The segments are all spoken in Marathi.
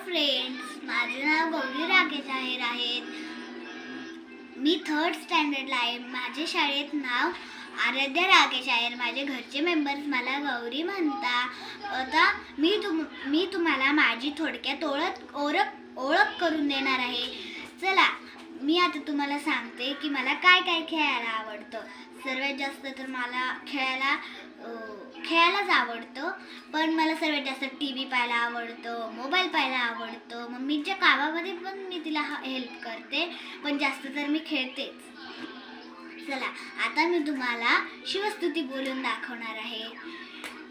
फ्रेंड्स, माझे नाव गौरी राकेश आहेर आहे. मी 3rd स्टँडर्डला आहे. माझे शाळेत नाव आराध्या राकेश आहेर. माझे घरचे मेंबर्स मला गौरी म्हणतात. आता मी तुम्हाला माझी थोडक्यात ओळख करून देणार आहे. चला, मी आता तुम्हाला सांगते की मला काय काय खेळायला आवडतं. सर्वात जास्त तर मला खेळायलाच आवडतं, पण मला सर्वात जास्त TV पाहायला आवडतं, मोबाईल पाहायला आवडतं. मम्मीच्या कामामध्ये पण मी तिला हेल्प करते, पण जास्त तर मी खेळतेच. चला, आता मी तुम्हाला शिवस्तुती बोलून दाखवणार आहे.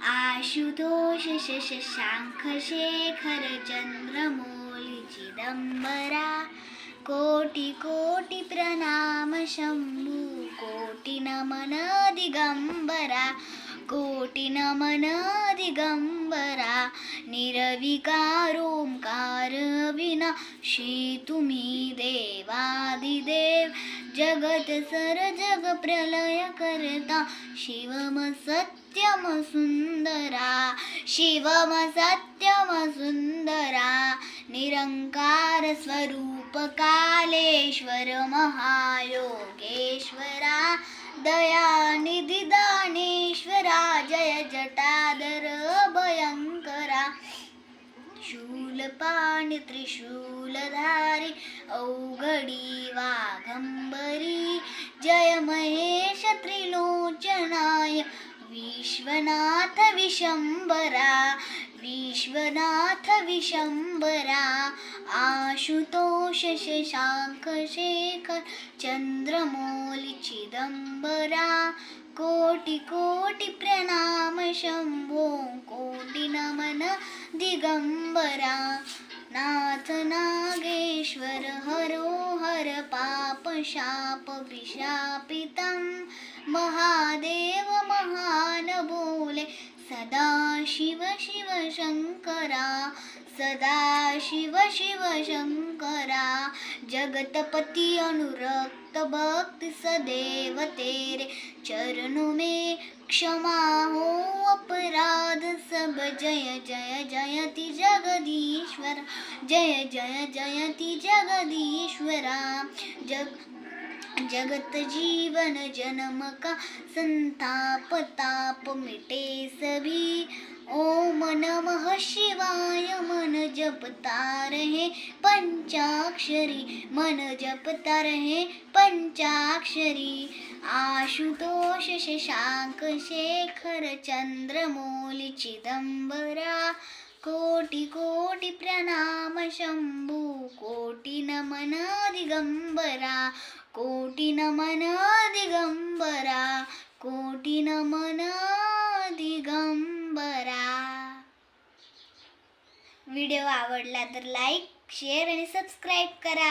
आशुतोष शशांक शेखर चंद्रमौली चिदंबरा, कोटि कोटि प्रणाम शंभू, कोटि नमन दिगंबरा, कोटि नमन दिगंबरा. निर्विकार ओंकार विनाशी तुम्ही देवादिदेव, जगत सर जग प्रलय करता, शिवम सत्यम सुंदरा, शिवम सत्यम सुंदरा. निरंकार स्वरूप कालेश्वर महायोगेश्वरा, दयानिधि दानेश्वरा, जय जटाधर भयंकरा. शूलपाणि त्रिशूलधारी, अवघडी वाघंबरी, जय महेश त्रिलोचनाय, विश्वनाथ विशंबरा, विश्वनाथ विशंबरा. आशुतोष शशांक शेखर चंद्रमौली चिदंबरा, कोटि कोटि प्रणाम शंभो, कोटि नमन दिगंबरा. नाथ नागेश्वर हरो हर पाप शाप विशापितं, महादेव महान बोले, सदा शिव शिव शंकरा, सदा शिव शिव शंकरा. जगतपति अनुरक्त भक्त सदैव तेरे चरणों में, क्षमा हो अपराध सब, जय जय जयति जगदीश्वर, जय जय जयति जगदीश्वरा. जगत जीवन जन्म का संताप ताप मिटे सभी, ओम नमः शिवाय मन जपता रहे पंचाक्षरी, मन जपता रहे पंचाक्षरी. आशुतोष शशांक शेखर चंद्रमौली चिदंबरा, कोटि कोटि प्रणाम शंभू, कोटि नमन दिगंबरा, कोटि नमन दिगंबरा, कोटि नमन दिगंबरा. व्हिडिओ आवडला तर लाईक, शेअर आणि सबस्क्राईब करा.